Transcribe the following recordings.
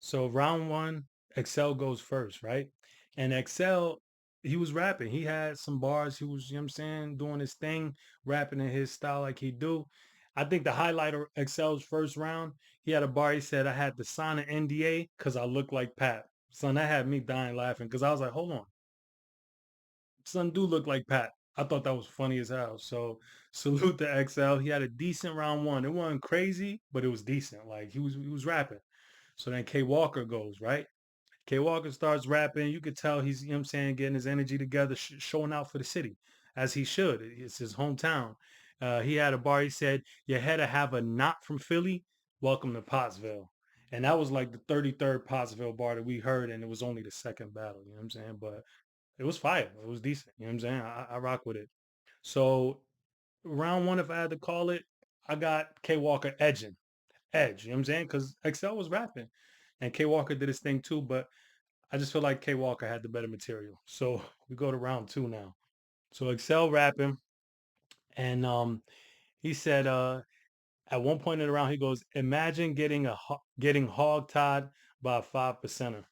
So round one, Excel goes first, right? And Excel, he was rapping. He had some bars. He was, you know what I'm saying, doing his thing, rapping in his style like he do. I think the highlight of Excel's first round, he had a bar. He said, I had to sign an NDA because I look like Pat. Son, that had me dying laughing because I was like, hold on. Son do look like Pat. I thought that was funny as hell. So salute to XL. He had a decent round one. It wasn't crazy, but it was decent. Like he was rapping. So then K Walker goes, right? K Walker starts rapping. You could tell he's, you know what I'm saying, getting his energy together, showing out for the city, as he should. It's his hometown. He had a bar. He said, you had to have a knot from Philly. Welcome to Pottsville. And that was like the 33rd Pottsville bar that we heard, and it was only the second battle. You know what I'm saying? But it was fire. It was decent. You know what I'm saying? I rock with it. So round one, if I had to call it, I got K Walker edging. Edge, you know what I'm saying? Because Excel was rapping. And K Walker did his thing too, but I just feel like K Walker had the better material. So we go to round two now. So Excel rapping, and he said at one point in the round he goes, "Imagine getting hog tied by a 5%er."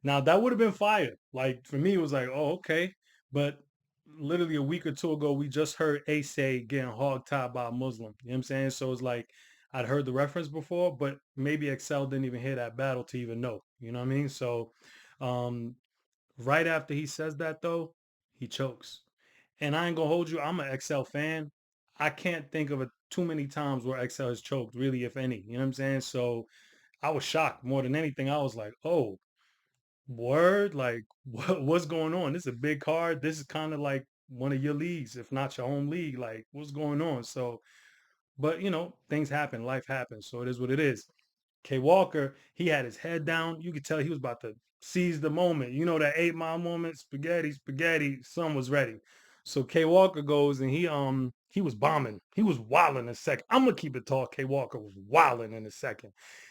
Now that would have been fire. Like for me, it was like, oh, okay. But literally a week or two ago, we just heard Ace getting hog tied by a Muslim. You know what I'm saying? So it's like I'd heard the reference before, but maybe Excel didn't even hear that battle to even know. You know what I mean? So um, right after he says that though, he chokes. And I ain't gonna hold you, I'm an Excel fan. I can't think of it too many times where Excel has choked, really, if any. You know what I'm saying? So I was shocked more than anything. I was like, oh, word, like what's going on? This is a big card. This is kind of like one of your leagues, if not your home league. Like, what's going on? So, but things happen, life happens. So it is what it is. K Walker, he had his head down. You could tell he was about to seize the moment. You know that 8 Mile moment, spaghetti, spaghetti, sun was ready. So K Walker goes and he was bombing. He was wilding a second. I'm gonna keep it tall. K Walker was wilding in a second.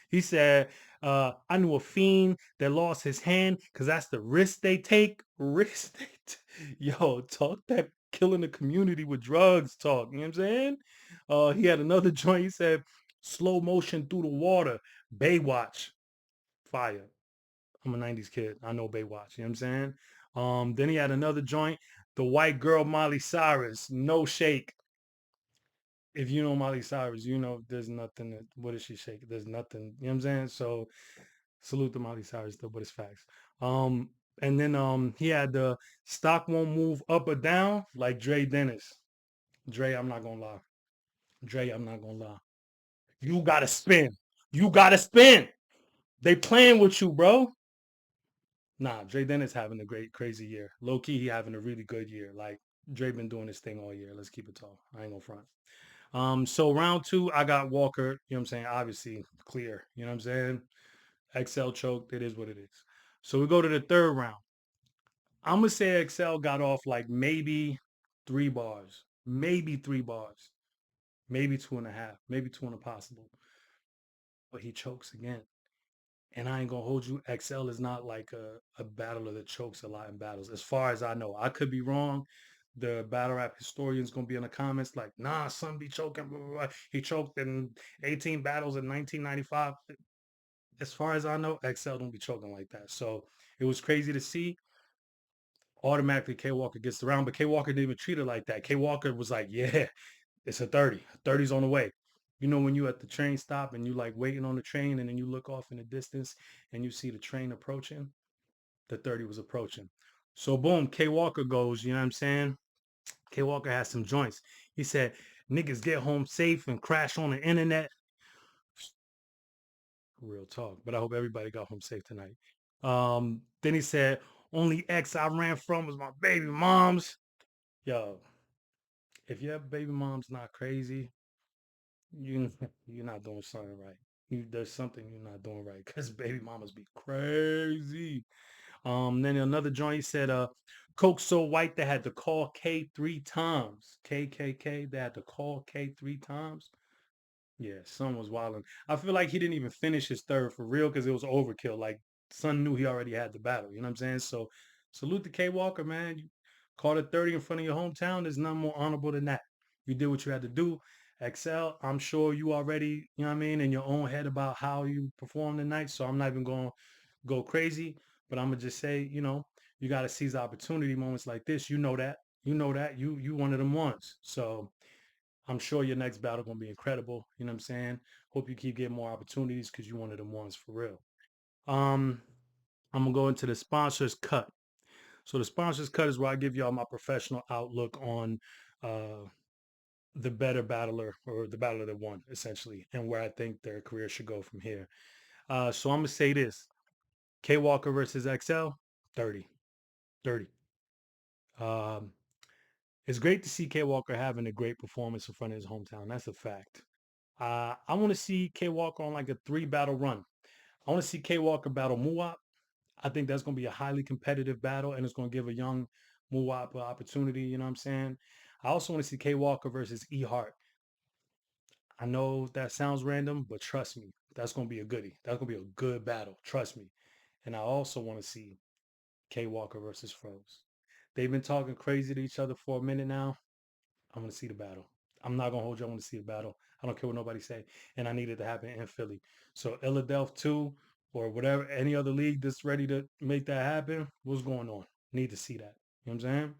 He said, I knew a fiend that lost his hand because that's the risk they take. Risk Yo, talk that killing the community with drugs talk. You know what I'm saying? He had another joint. He said, slow motion through the water. Baywatch, fire. I'm a 90s kid. I know Baywatch. You know what I'm saying? Then he had another joint, the white girl Molly Cyrus, no shake. If you know Molly Cyrus, you know there's nothing that what does she shake? There's nothing, you know what I'm saying? So salute to Molly Cyrus though, but it's facts. Um, and then he had the stock won't move up or down like Dre Dennis. Dre, I'm not gonna lie. Dre, I'm not gonna lie. You gotta spin. You gotta spin. They playing with you, bro. Nah, Dre Dennis having a great, crazy year. Low key, he having a really good year. Like Dre been doing this thing all year. Let's keep it tall. I ain't gonna front. So round two, I got Walker. You know what I'm saying? Obviously clear. You know what I'm saying? XL choked. It is what it is. So we go to the third round. I'm gonna say XL got off like maybe 3 bars, maybe 3 bars, maybe two and a half, maybe two and a possible. But he chokes again. And I ain't gonna hold you. XL is not like a battler that chokes a lot in battles, as far as I know. I could be wrong. The battle rap historian's gonna be in the comments like, nah, son be choking. Blah, blah, blah. He choked in 18 battles in 1995. As far as I know, XL don't be choking like that. So it was crazy to see. Automatically, K Walker gets the round, but K Walker didn't even treat it like that. K Walker was like, yeah, it's a 30. 30's on the way. You know, when you at the train stop and you like waiting on the train and then you look off in the distance and you see the train approaching, the 30 was approaching. So boom, K Walker goes, you know what I'm saying? K Walker has some joints. He said, niggas get home safe and crash on the internet. Real talk. But I hope everybody got home safe tonight. Then he said, only ex I ran from was my baby moms. Yo, if your baby mom's not crazy, you you're not doing something right. There's something you're not doing right because baby mamas be crazy. Then another joint he said, Coke so white they had to call K 3 times. KKK, they had to call K 3 times. Yeah, Son was wilding. I feel like he didn't even finish his third for real because it was overkill. Like Son knew he already had the battle. You know what I'm saying? So salute to K Walker, man. You called it 30 in front of your hometown. There's nothing more honorable than that. You did what you had to do. Excel, I'm sure you already, you know what I mean, in your own head about how you perform tonight. So I'm not even going to go crazy, but I'm gonna just say, you got to seize opportunity moments like this. You know that. You know that. You one of them ones. So I'm sure your next battle gonna be incredible. You know what I'm saying? Hope you keep getting more opportunities because you one of them ones for real. Um, I'm gonna go into the sponsors cut. So the sponsors cut is where I give y'all my professional outlook on uh the better battler or the battler that won, essentially, and where I think their career should go from here. So I'm gonna say this: K Walker versus XL, 30, 30. Um, it's great to see K Walker having a great performance in front of his hometown. That's a fact. I want to see K Walker on like a 3 battle run. I want to see K Walker battle Muwap. I think that's going to be a highly competitive battle, and it's going to give a young Muwap an opportunity. You know what I'm saying? I also want to see K Walker versus E Hart. I know that sounds random, but trust me, that's going to be a goodie. That's going to be a good battle. Trust me. And I also want to see K Walker versus Froze. They've been talking crazy to each other for a minute now. I want to see the battle. I'm not gonna hold you. I want to see the battle. I don't care what nobody say. And I need it to happen in Philly. So Philadelphia 2 or whatever, any other league that's ready to make that happen, what's going on? Need to see that. You know what I'm saying?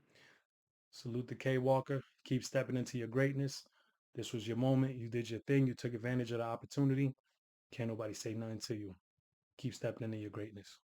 Salute to K Walker. Keep stepping into your greatness. This was your moment. You did your thing. You took advantage of the opportunity. Can't nobody say nothing to you. Keep stepping into your greatness.